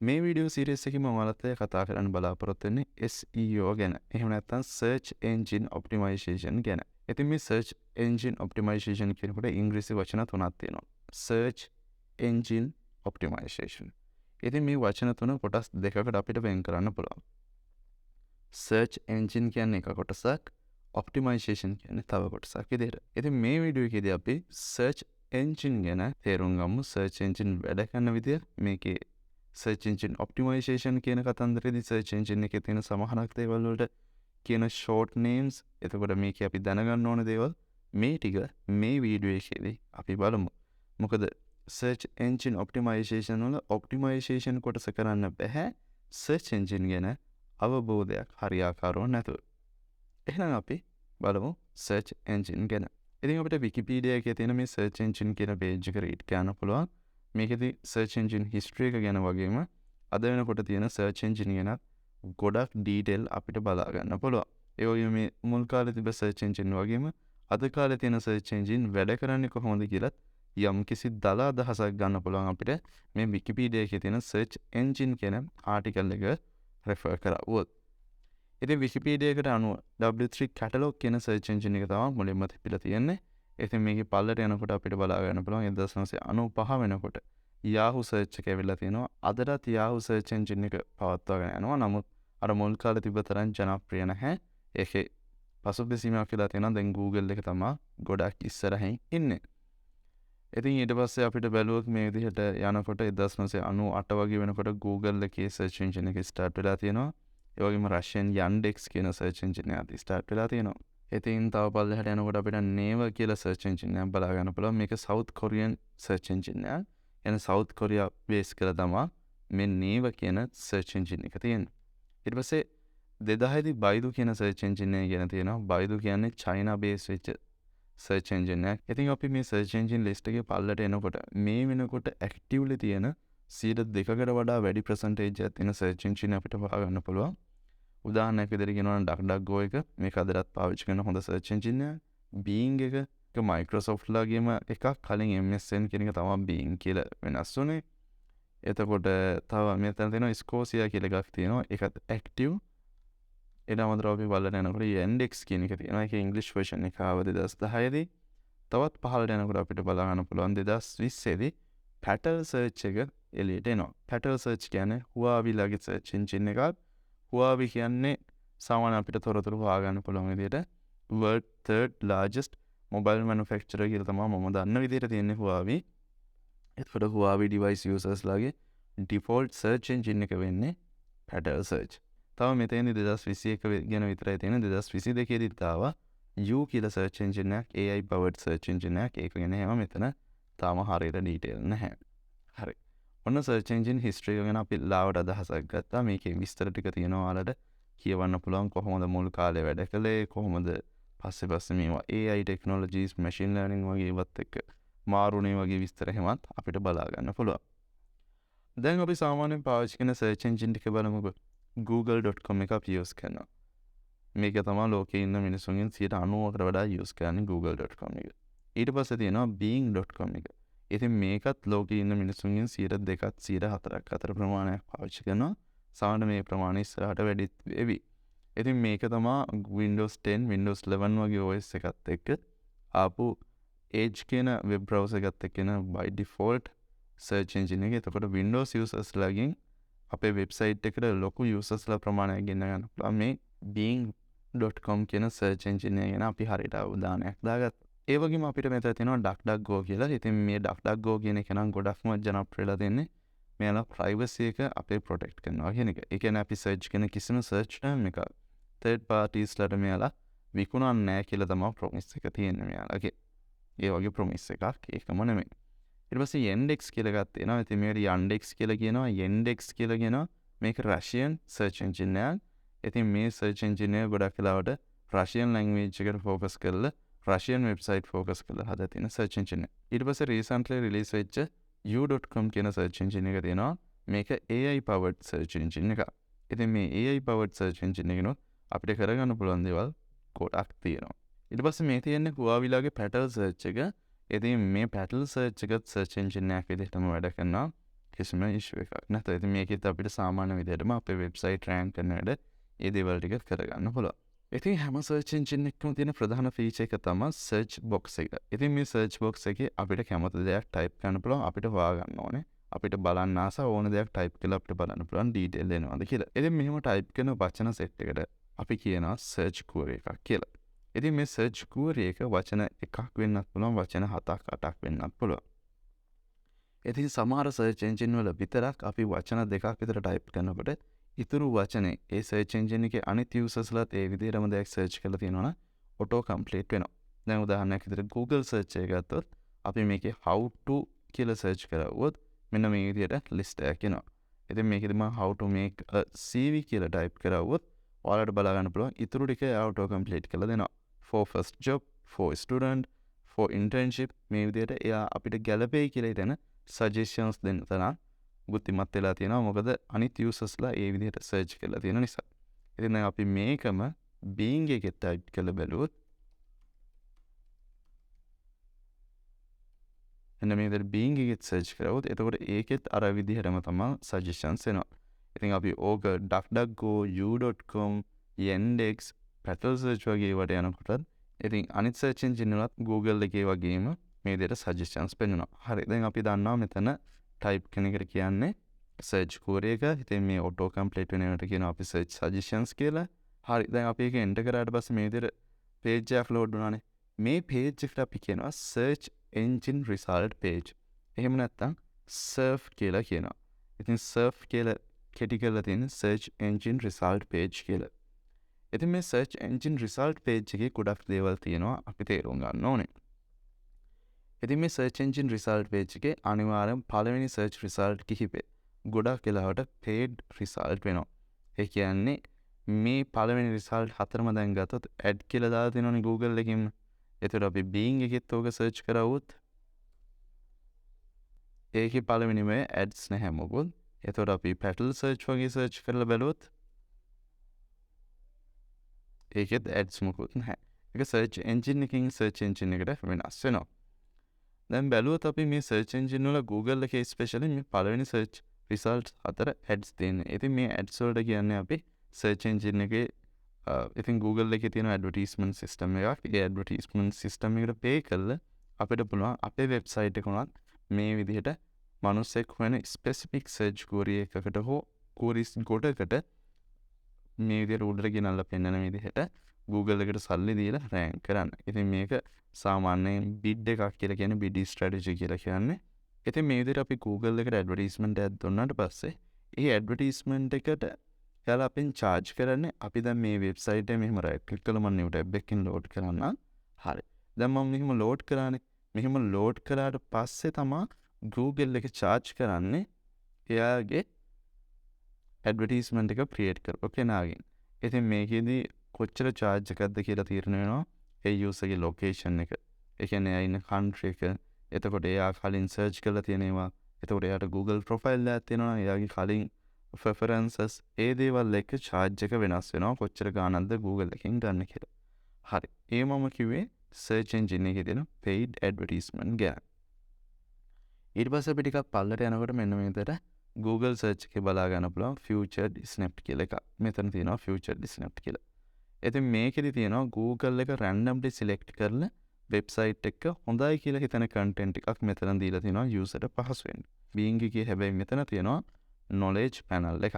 මේ video series එකේ මම ඔයාලත් එක්ක කතා කරන්න බලාපොරොත්තු වෙන්නේ SEO ගැන. එහෙම නැත්නම් Search Engine Optimization ගැන. ඉතින් මේ Search Engine Optimization කියනකොට ඉංග්‍රීසි වචන තුනක් තියෙනවා. Search Engine Optimization. ඉතින් මේ වචන තුන කොටස් දෙකකට අපිට වෙන් කරන්න පුළුවන්. Search Engine කියන්නේ එක කොටසක්, Optimization කියන්නේ තව කොටසක් විදිහට. ඉතින් මේ වීඩියෝ එකේදී අපි Search Engine ගැන තේරුම් ගමු. Search Engine වැඩ කරන විදිය, මේකේ Search Engine Optimization කියන කතන්දරේදී Search Engine එකේ තියෙන සමහරක් දේවල් වලට කියන short names, එතකොට මේකේ අපි දැනගන්න ඕන දේවල් මේ ටික මේ වීඩියෝ එකේදී අපි බලමු. මොකද Search Engine Optimization වල Optimization කොටස කරන්න බෑ Search Engine ගැන අවබෝධයක් හරියාකාරව නැතුව. එහෙනම් අපි බලමු Search Engine ගැන. ඉතින් අපිට Wikipedia එකේ තියෙන මේ Search Engine කියන page එක read කරන්න පුළුවන්. මේකෙදී search engine history එක ගැන වගේම අද වෙනකොට තියෙන search engine ගැන ගොඩක් detail අපිට බලා ගන්න පුළුවන්. ඒ වගේම මේ මුල් කාලේ තිබ්බ search engine වගේම අද කාලේ තියෙන search engine වැඩ කරන්නේ කොහොමද කියලා යම් කිසි දල අදහසක් ගන්න පුළුවන් අපිට මේ Wikipedia එකේ තියෙන search engine කියන article එක refer කරවුවොත්. ඉතින් Wikipedia එකට අනුව W3 catalog කියන search engine එක තමයි මුලින්ම තිබිලා තියෙන්නේ. ඉතින් මේකේ පල්ලට යනකොට අපිට බලා ගන්න පුළුවන් 1995 වෙනකොට Yahoo search එක ඇවිල්ලා තියෙනවා. අදටත් Yahoo search engine එක පවත්වාගෙන යනවා. නමුත් අර මුල් කාලේ තිබ්බ තරම් ජනප්‍රිය නැහැ. ඒකේ පසුබිමක් වෙලා තියෙනවා. දැන් Google එක තමයි ගොඩක් ඉස්සරහින් ඉන්නේ. ඉතින් ඊට පස්සේ අපිට බැලුවොත් මේ විදිහට යනකොට 1998 වගේ වෙනකොට Google එකේ search engine එක start වෙලා තියෙනවා. ඒ වගේම Russian Yandex කියන search engine එකත් start වෙලා තියෙනවා. ඉතින් තව පල්ලෙහාට යනකොට අපිට Naver කියලා search engine එකක් බලා ගන්න පුළුවන්. මේක South Korean search engine එකක්. එන South Korea base කරලා තමයි මේ Naver කියන search engine එක තියෙන්නේ. ඊට පස්සේ 2000 දී Baidu කියන search engine එක ගැන තියෙනවා. Baidu කියන්නේ China base වෙච්ච search engine එකක්. ඉතින් අපි මේ search engine list එකේ පල්ලට එනකොට මේ වෙනකොට actively තියෙන 2%කට වඩා වැඩි percentage එකක් තියෙන search engine අපිට හොයා ගන්න පුළුවන්. උදාහරණයක් විදිහට කියනවා නම් DuckDuckGo එක මේක අදටත් පාවිච්චි කරන හොඳ search engine එකක්. Bing එක Microsoft ලාගේම එකක්. කලින් MSN කියන එක තමයි Bing කියලා වෙනස් වුනේ. එතකොට තව මෙතන තියෙනවා Scotia කියලා එකක් තියෙනවා. ඒකත් active. ඊට අමතරව අපි බලන්න යනකොට Yandex කියන එක තියෙනවා. ඒකේ English version එක ආව 2010 දී. තවත් පහළට යනකොට අපිට බලා ගන්න පුළුවන් 2020 දී Paddle search එක එළියට එනවා. Paddle search කියන්නේ Huawei ලාගේ search engine එකක්. Huawei කියන්නේ සාමාන්‍ය අපිට තොරතුරු හොයාගන්න පුළුවන් විදිහට world third largest mobile manufacturer කියලා තමයි මම දන්න විදිහට තියෙන්නේ Huawei. එතකොට Huawei device users ලාගේ default search engine එක වෙන්නේ Paddle search. තව මෙතෙන්දී 2021 ගැන විතරයි තියෙන්නේ. 2022 දී තාවා U කියලා search engine එකක්, AI powered search engine එකක්. ඒක ගැන හැම මෙතන තාම හරියට detail නැහැ. හරි. ඔන්න search engine history එක ගැන අපි ලාවට අදහසක් ගත්තා. මේකේ විස්තර ටික තියෙනවා ඔයාලට කියවන්න පුළුවන්. කොහොමද මුල් කාලේ වැඩ කළේ, කොහොමද පස්සේ මේවා AI technologies, machine learning වගේ ඒවත් එක්ක මාරුනේ වගේ විස්තර හැමත් අපිට බලා ගන්න පුළුවන්. දැන් අපි සාමාන්‍යයෙන් පාවිච්චි කරන search engine ටික බලමුකෝ. google.com එක අපි use කරනවා. මේක තමයි ලෝකේ ඉන්න මිනිස්සුන්ගෙන් 90%කට වඩා use කරන්නේ google.com එක. ඊට පස්සේ තියෙනවා bing.com එක. ඉතින් මේකත් ලෝකේ ඉන්න මිනිස්සුන්ගෙන් 2%ක් 4%ක් අතර ප්‍රමාණයක් පාවිච්චි කරනවා. සාමාන්‍ය මේ ප්‍රමාණය ඉස්සරහට වැඩිත් වෙවි. ඉතින් මේක තමයි Windows 10, Windows 11 වගේ OS එකත් එක්ක ආපු Edge කියන web browser එකත් එක්ක එන by default search engine එක. එතකොට Windows users ලාගෙන් අපේ website එකට ලොකු users ලා ප්‍රමාණයක් ගෙන්න ගන්න පුළුවන් මේ bing.com කියන search engine එක ගැන අපි හරියට අවධානයක් දාගත්තා. ඒ වගේම අපිට මෙතන තියෙනවා DuckDuckGo කියලා. ඉතින් මේ DuckDuckGo කියන එක නම් ගොඩක්ම ජනප්‍රියලා දෙන්නේ මෙයාලා privacy එක අපේ protect කරනවා කියන එක. ඒ කියන්නේ අපි search කරන කිසිම search term එක third parties ලාට මෙයාලා විකුණන්නේ නැහැ කියලා තමයි promise එක තියෙන්නේ මෙයාලගේ. ඒ වගේ promise එකක් ඒකම නෙමෙයි. ඊට පස්සේ Yandex කියලා එකක් තියෙනවා. ඉතින් මේකට Yandex කියලා කියනවා. Yandex කියලා කියනවා මේක Russian search engine එකක්. ඉතින් මේ search engine එක ගොඩක් වෙලාවට Russian language එකට focus කරලා Russian website focus කරලා හදලා තියෙන search engine එක. ඊට පස්සේ recently release වෙච්ච U.com කියන search engine එක තියෙනවා. මේක AI powered search engine එකක්. ඉතින් මේ AI powered search engine එකනොත් අපිට කරගන්න පුළුවන් දේවල් ගොඩක් තියෙනවා. ඊට පස්සේ මේ තියෙන්නේ Huawei ලාගේ Paddle search එක. ඉතින් මේ Paddle search එකත් search engine එකක් විදිහටම වැඩ කරනවා. කිසිම ඉෂුව එකක් නැත. ඉතින් මේකෙත් අපිට සාමාන්‍ය විදිහටම අපේ වෙබ්සයිට් රෑන්ක් කරන වැඩ ඒ දේවල් ටික කරගන්න පුළුවන්. ඉතින් හැම සර්ච් එන්ජින් එකකම තියෙන ප්‍රධාන ෆීචර් එක තමයි සර්ච් බොක්ස් එක. ඉතින් මේ සර්ච් බොක්ස් එකේ අපිට කැමති දෙයක් ටයිප් කරන්න පුළුවන්. අපිට හොයාගන්න ඕනේ. අපිට බලන්න ආස ඕන දෙයක් ටයිප් කරලා අපිට බලන්න පුළුවන් ඩීටේල් එනවද කියලා. ඉතින් මෙහෙම ටයිප් කරන වචන සෙට් එකට අපි කියනවා සර්ච් query එකක් කියලා. ඉතින් මේ සර්ච් query එක වචන එකක් වෙන්නත් පුළුවන්, වචන 7ක් 8ක් වෙන්නත් පුළුවන්. ඉතින් සමහර සර්ච් එන්ජින් වල විතරක් අපි වචන දෙකක් විතර ටයිප් කරනකොට ඉතුරු වචනේ ඒ සර්ච් එන්ජින් එකේ අනිත් යූසර්ස්ලාත් ඒ විදිහටම දෙයක් සර්ච් කරලා තියෙනවා නම් ඔටෝ කම්ප්ලීට් වෙනවා. දැන් උදාහරණයක් විදිහට Google search එක ගත්තොත් අපි මේකේ how to කියලා සර්ච් කරවුවොත් මෙන්න මේ විදිහට ලිස්ට් එකක් එනවා. ඉතින් මේකෙදි මම how to make a CV කියලා ටයිප් කරවුවොත් ඔයාලට බලා ගන්න පුළුවන් ඉතුරු ටික ඔටෝ කම්ප්ලීට් කරලා දෙනවා. for first job, for student, for internship මේ විදිහට එයා අපිට ගැලපෙයි කියලා හිතන suggestions දෙන්න තරම් බුද්ධිමත් වෙලා තියෙනවා. මොකද අනිත් users-ලා ඒ විදිහට search කරලා තියෙන නිසා. ඉතින් දැන් අපි මේකම Bing එකේ ටයිප් කරලා බලුවොත් එන්න මේ විදිහට Bing එකේ search කරවුවොත් එතකොට ඒකෙත් අර විදිහටම තමයි suggestions එනවා. ඉතින් අපි ඕක DuckDuckGo, u.com, Yandex, Petal search වගේ ඒවට යනකොට ඉතින් අනිත් search engine වලත් Google එකේ වගේම මේ විදිහට suggestions පෙන්වනවා. හරි. දැන් අපි දන්නවා මෙතන type කෙන එකට කියන්නේ search query එක. ඉතින් මේ auto complete වෙන එකට කියනවා අපි search suggestions කියලා. හරි. දැන් අපි ඒක enter කරාට පස්සේ මේ විදිහට page එකක් load වුණානේ. මේ page එකට අපි කියනවා search engine result page. එහෙම නැත්නම් SERP කියලා කියනවා. ඉතින් SERP කියලා කෙටි කරලා තියෙන search engine result page කියලා. ඉතින් මේ search engine result page එකේ ගොඩක් දේවල් තියෙනවා අපි තේරුම් ගන්න ඕනේ. ඉතින් මේ search engine result page එකේ අනිවාර්යෙන් පළවෙනි search result කිහිපේ ගොඩක් වෙලාවට paid result වෙනවා. ඒ කියන්නේ මේ පළවෙනි result හතරම දැන් ගත්තොත් ad කියලා දාලා තියෙනවනේ Google එකකින්. එතකොට අපි Bing එකෙත් ඕක search කරවුවොත් ඒකේ පළවෙනිම ads නැහැ මොකද. එතකොට අපි Petal search වගේ search කරලා බලුවොත් ඒකෙත් ads මොකුත් නැහැ. ඒක search engine එකකින් search engine එකට වෙනස් වෙනවා. දැන් බැලුවොත් අපි මේ search engine වල Google එකේ especially මේ පළවෙනි search results අතර ads තියෙනවා. ඉතින් මේ ads වලට කියන්නේ අපි search engine එකේ ඉතින් Google එකේ තියෙන advertisement system එකක්. ඒ advertisement system එකට pay කරලා අපිට පුළුවන් අපේ website එක උනත් මේ විදිහට මනුස්සෙක් හොයන specific search query එකකට හෝ queries ගොඩකට මේ විදිහට උඩට ගෙනල්ලා පෙන්නන විදිහට Google එකට සල්ලි දීලා rank කරන්න. ඉතින් මේක සාමාන්‍යයෙන් bid එකක් කියලා කියන්නේ bid strategy කියලා කියන්නේ. ඉතින් මේ විදිහට අපි Google එකට advertisement එකක් දුන්නාට පස්සේ ඒ advertisement එකට එයාලා අපෙන් charge කරන්නේ අපි දැන් මේ website එකේ මෙහෙම right click කළා මම new tab එකකින් load කරන්න. හරි. දැන් මම මෙහෙම load කරානේ. මෙහෙම load කරාට පස්සේ තමයි Google එක charge කරන්නේ එයාගේ advertisement එක create කරපු කෙනාගෙන්. ඉතින් මේකෙදි කොච්චර charge එකක්ද කියලා තීරණය වෙනවා ඒ user ගේ location එක. ඒ කියන්නේ එයා ඉන්න country එක. එතකොට එයා කලින් search කරලා තියෙන ඒවා. එතකොට එයාට Google profile එකක් තියෙනවා. එයාගේ කලින් preferences ඒ දේවල් එක්ක charge එක වෙනස් වෙනවා. කොච්චර ගාණක්ද Google එකෙන් ගන්න කියලා. හරි. ඒ මම කිව්වේ search engine එකේ තියෙන paid advertisement ගැන. ඊට පස්සේ අපි ටිකක් පල්ලට යනකොට මෙන්න මේ විදිහට Google search එකේ බලා ගන්න පුළුවන් featured snapped කියලා එකක්. මෙතන තියෙනවා featured snapped කියලා. ඉතින් මේකෙදි තියෙනවා Google එක randomly select කරලා website එක හොඳයි කියලා හිතන content එකක් මෙතන දීලා තියෙනවා user-ට පහසු වෙන්න. Bing එකේ හැබැයි මෙතන තියෙනවා knowledge panel එකක්.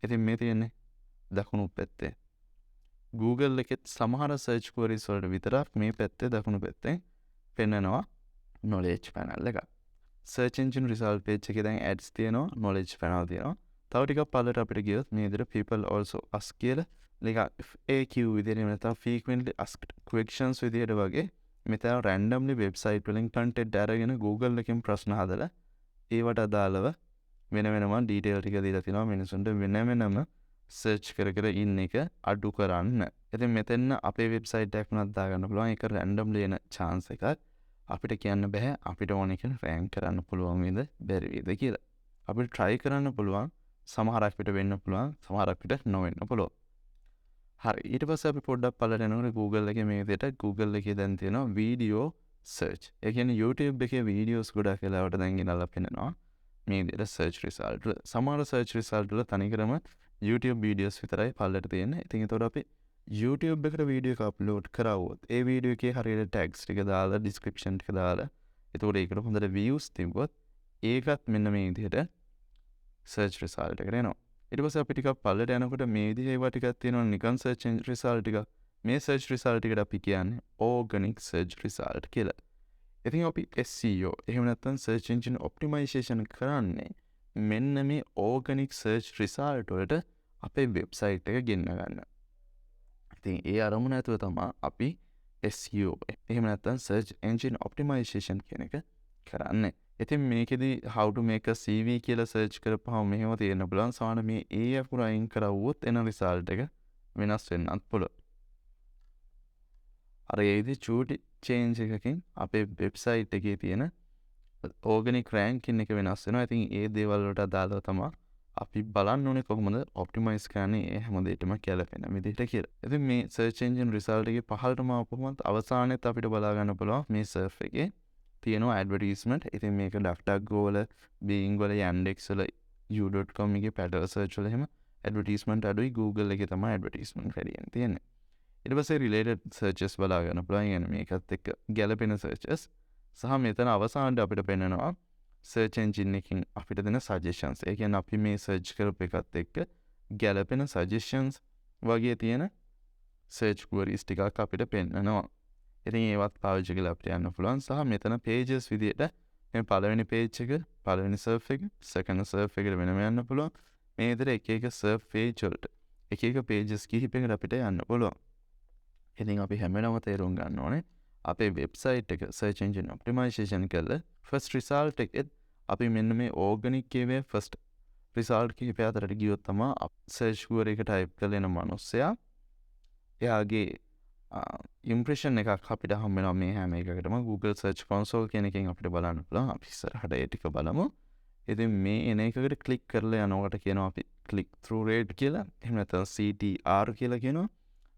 ඉතින් මේ තියෙන්නේ දකුණු පැත්තේ. Google එකෙත් සමහර search queries වලට විතරක් මේ පැත්තේ දකුණු පැත්තේ පෙන්නනවා knowledge panel එක. search engine result page එකේ දැන් ads තියෙනවා, knowledge panel තියෙනවා. තව ටිකක් පල්ලට අපිට ගියොත් මේ විදිහට people also ask කියලා FAQ විදිහට නැත්නම් frequently asked questions විදිහට වගේ මෙතන randomly website වලින් content අරගෙන Google එකෙන් ප්‍රශ්න හදලා ඒවට අදාළව වෙන වෙනම detail ටික දීලා තිනවා මිනිසුන්ට වෙන වෙනම search කර කර ඉන්න එක අඩු කරන්න. ඉතින් මෙතන අපේ website එකක් උනත් දාගන්න පුළුවන්. ඒක randomly එන chance එකක්. අපිට කියන්න බෑ අපිට ඕන එක rank කරන්න පුළුවන් වේද බැරි වේද කියලා. අපිට try කරන්න පුළුවන්. සමහරක් පිට වෙන්න පුළුවන්, සමහරක් පිට නොවෙන්න පුළුවන්. හරි. ඊට පස්සේ අපි පොඩ්ඩක් පළට යනකොට Google එකේ මේ විදිහට Google එකේ දැන් තියෙනවා video search. ඒ කියන්නේ YouTube එකේ videos ගොඩක් වෙලාවට දැන් ගෙනල්ලා පෙන්නනවා. මේ විදිහට සර්ච් රිසල්ට් වල සමහර සර්ච් රිසල්ට් වල තනිකරම YouTube වීඩියෝස් විතරයි පල්ලට තියෙන්නේ. ඉතින් ඒතකොට අපි YouTube එකට වීඩියෝ එක අප්ලෝඩ් කරවුවොත් ඒ වීඩියෝ එකේ හරියට ටැග්ස් ටික දාලා ඩිස්ක්‍රිප්ෂන් ටික දාලා එතකොට ඒකට හොඳට views තිබ්බොත් ඒකත් මෙන්න මේ විදිහට සර්ච් රිසල්ට් එකට එනවා. ඊට පස්සේ අපි ටිකක් පල්ලට යනකොට මේ විදිහේ ඒවා ටිකක් තියෙනවා නිකන් සර්ච් රිසල්ට් ටික. මේ සර්ච් රිසල්ට් එකට අපි කියන්නේ ඕගනික් සර්ච් රිසල්ට් කියලා. ඉතින් අපි SEO එහෙම නැත්නම් search engine optimization කරන්නේ මෙන්න මේ organic search result වලට අපේ website එක ගෙන්න ගන්න. ඉතින් ඒ අරමුණ ඇතුව තමයි අපි SEO එහෙම නැත්නම් search engine optimization කියන එක කරන්නේ. ඉතින් මේකෙදි how to make a CV කියලා search කරපුවම මෙහෙම තියෙන්න පුළුවන්. සාමාන්‍ය මේ ඒ අකුර අයින් කරවුවොත් එන result එක වෙනස් වෙන්නත් පුළුවන්. අර ඒදී චූටි චේන්ජ් එකකින් අපේ වෙබ්සයිට් එකේ තියෙන ඕගනික් රෑන්කින් එක වෙනස් වෙනවා. ඉතින් ඒ දේවල් වලට අදාළව තමයි අපි බලන්න ඕනේ කොහොමද ඔප්ටිමයිස් කරන්නේ ඒ හැම දෙයකම ගැලපෙන විදිහට කියලා. ඉතින් මේ සර්ච් එන්ජින් රිසල්ට් එකේ පහළටම ආපුවම අවසානයේත් අපිට බලා ගන්න පුළුවන් මේ සර්ෆ් එකේ තියෙනවා ඇඩ්වර්ටයිස්මන්ට්. ඉතින් මේක DuckDuckGo වල, Bing වල, Yandex වල, u.com එකේ පැඩල් සර්ච් වල එහෙම ඇඩ්වර්ටයිස්මන්ට් අඩුයි. Google එකේ තමයි ඇඩ්වර්ටයිස්මන්ට් වැඩියෙන් තියෙන්නේ. ඊට පස්සේ රිලේටඩ් සර්චස් බලා ගන්න පුළුවන්. يعني මේකත් එක්ක ගැලපෙන සර්චස් සහ මෙතන අවසානට අපිට පෙන්නනවා සර්ච් එන්ජින් එකකින් අපිට දෙන සජෙෂන්ස්. ඒ කියන්නේ අපි මේ සර්ච් කරපු එකත් එක්ක ගැලපෙන සජෙෂන්ස් වගේ තියෙන සර්ච් ක්වරීස් ටිකක් අපිට පෙන්නනවා. ඉතින් ඒවත් පාවිච්චි කරලා අපිට යන්න පුළුවන්. සහ මෙතන pages විදියට මේ පළවෙනි page එක, පළවෙනි surf එක, second surf එකට වෙනම යන්න පුළුවන්. මේ විදිහට එක එක surf page වලට එක එක pages කිහිපයකට අපිට යන්න පුළුවන්. ඉතින් අපි හැම වෙලාවම තේරුම් ගන්න ඕනේ අපේ වෙබ්සයිට් එක search engine optimization කරලා first result එකෙත් අපි මෙන්න මේ organic කියවේ first result කිහිපය අතරට ගියොත් තමයි search query එක type කරලා එන මනුස්සයා එයාගේ impression එකක් අපිට හම්බ වෙනවා. මේ හැම එකකටම Google search console කියන එකෙන් අපිට බලන්න පුළුවන්. අපි ඉස්සරහට ඒ ටික බලමු. ඉතින් මේ එන එකකට click කරලා යනකොට කියනවා අපි click through rate කියලා. එහෙම නැත්නම් CTR කියලා කියනවා.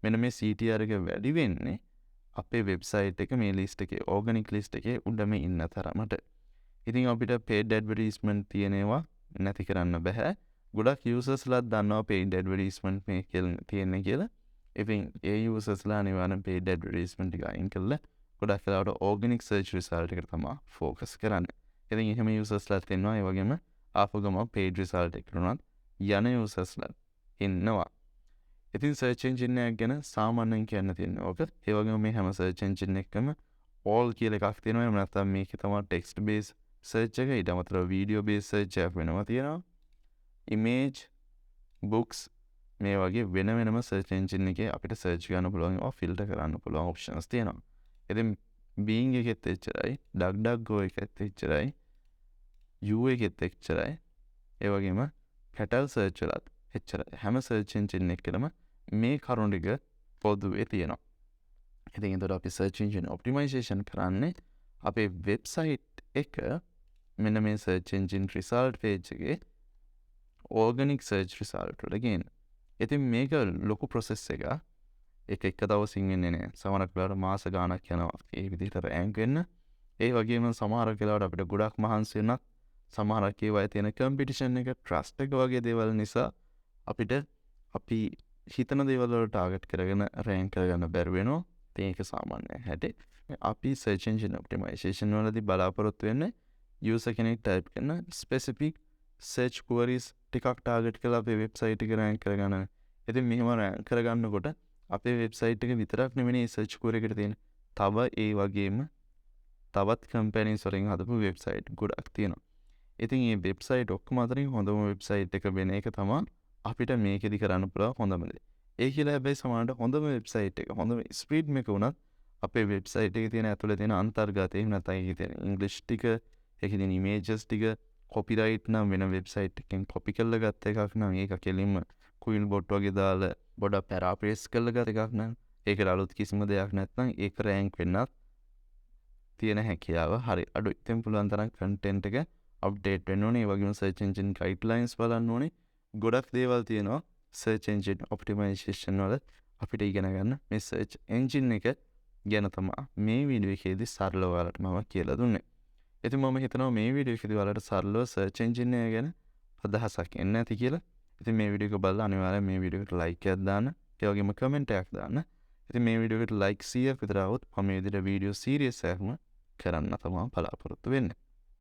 මෙන්න මේ CTR එක වැඩි වෙන්නේ අපේ වෙබ්සයිට් එක මේ ලිස්ට් එකේ ඕගනික් ලිස්ට් එකේ උඩම ඉන්න තරමට. ඉතින් අපිට paid advertisement තියෙනවා නැති කරන්න බෑ. ගොඩක් users-ලාත් දන්නවා paid advertisement මේ තියෙන්නේ කියලා. ඉතින් ඒ users-ලා අනිවාර්යෙන් paid advertisement ටික අයින් කරලා ගොඩක් වෙලාවට organic search result එකට තමයි focus කරන්නේ. ඉතින් එහෙම users-ලාත් ඉන්නවා. ඒ වගේම ආපු ගමන් paid result එකට උනත් යන users-ලාත් ඉන්නවා. ඉතින් search engine එක ගැන සාමාන්‍යයෙන් කියන්න තියෙනවා. ඔක ඒ වගේම මේ හැම search engine එකකම all කියලා එකක් තියෙනවා. එහෙම නැත්නම් මේකේ තමයි text based search එක, ඊට අමතරව video based search එකක් වෙනවා තියෙනවා. image, books මේ වගේ වෙන වෙනම search engine එකේ අපිට search කරන්න පුළුවන් ඒවා filter කරන්න පුළුවන් options තියෙනවා. ඉතින් Bing එකෙත් එච්චරයි, DuckDuckGo එකෙත් එච්චරයි, U එකෙත් එච්චරයි. ඒ වගේම petal search වලත් එච්චරයි. හැම search engine එකකටම මේ කරුණු ටික පොදුවේ තියෙනවා. ඉතින් ඒතකොට අපි search engine optimization කරන්නේ අපේ website එක මෙන්න මේ search engine result page එකේ organic search result වලට ගේන්න. ඉතින් මේක ලොකු process එකක්. එක දවසින් වෙන්නේ නැහැ. සමහරක් වෙලාවට මාස ගාණක් යනවා ඒ විදිහට rank වෙන්න. ඒ වගේම සමහරක් වෙලාවට අපිට ගොඩක් මහන්සි වෙනත් සමහරක් ඒවායේ තියෙන competition එක, trust එක වගේ දේවල් නිසා අපිට අපි හිතන දේවල් වලට ටාගට් කරගෙන රෑන්ක් කරගන්න බැරි වෙනවා. ඉතින් ඒක සාමාන්‍ය හැටි. අපි search engine optimization වලදී බලාපොරොත්තු වෙන්නේ user කෙනෙක් type කරන specific search queries ටිකක් ටාගට් කරලා අපේ website එක රෑන්ක් කරගන්න. ඉතින් මෙහෙම රෑන්ක් කරගන්නකොට අපේ website එක විතරක් නෙමෙයි search query එකට තියෙන. තව ඒ වගේම තවත් companies වලින් හදපු website ගොඩක් තියෙනවා. ඉතින් මේ website ඔක්කොම අතරින් හොඳම website එක වෙන එක තමයි අපිට මේකෙදි කරන්න පුළුවන් හොඳම දේ. ඒ කියලා හැබැයි සමහරවිට හොඳම වෙබ්සයිට් එක, හොඳම ස්පීඩ් එක උනත් අපේ වෙබ්සයිට් එකේ තියෙන ඇතුලේ තියෙන අන්තර්ගත එහෙම නැත්නම් ඒකේ තියෙන ඉංග්‍රීසි ටික, ඒකේ තියෙන ඉමේජස් ටික කොපිරයිට් නම් වෙන වෙබ්සයිට් එකෙන් කොපි කරලා ගත්ත එකක් නම් ඒක කෙලින්ම කුයිල් බොට් වගේ දාලා පොඩක් පැරාප්‍රේස් කරලා ගත්ත එකක් නම් ඒකට අලුත් කිසිම දෙයක් නැත්නම් ඒක රෑන්ක් වෙන්නත් තියෙන හැකියාව හරි අඩුයි. ඉතින් පුළුවන් තරම් කන්ටෙන්ට් එක අප්ඩේට් වෙන්න ඕනේ. ඒ වගේම සර්ච් එන්ජින් ගයිඩ්ලයින්ස් බලන්න ඕනේ. ගොඩක් දේවල් තියෙනවා search engine optimization වල අපිට ඉගෙන ගන්න. මේ search engine එක ගැන තමයි මේ වීඩියෝ එකේදී සරලව ඔයාලට මම කියලා දුන්නේ. ඉතින් මම හිතනවා මේ වීඩියෝ එකේදී ඔයාලට සරලව සර්ච් එන්ජින් එක ගැන අදහසක් එන්න ඇති කියලා. ඉතින් මේ වීඩියෝ එක බලලා අනිවාර්යෙන් මේ වීඩියෝ එකට ලයික් එකක් දාන්න. ඒ වගේම කමෙන්ට් එකක් දාන්න. ඉතින් මේ වීඩියෝ එකට ලයික් 100ක් විතර આવොත් මම මේ විදිහට වීඩියෝ සීරීස් එකක්ම කරන්න තමයි බලාපොරොත්තු වෙන්නේ.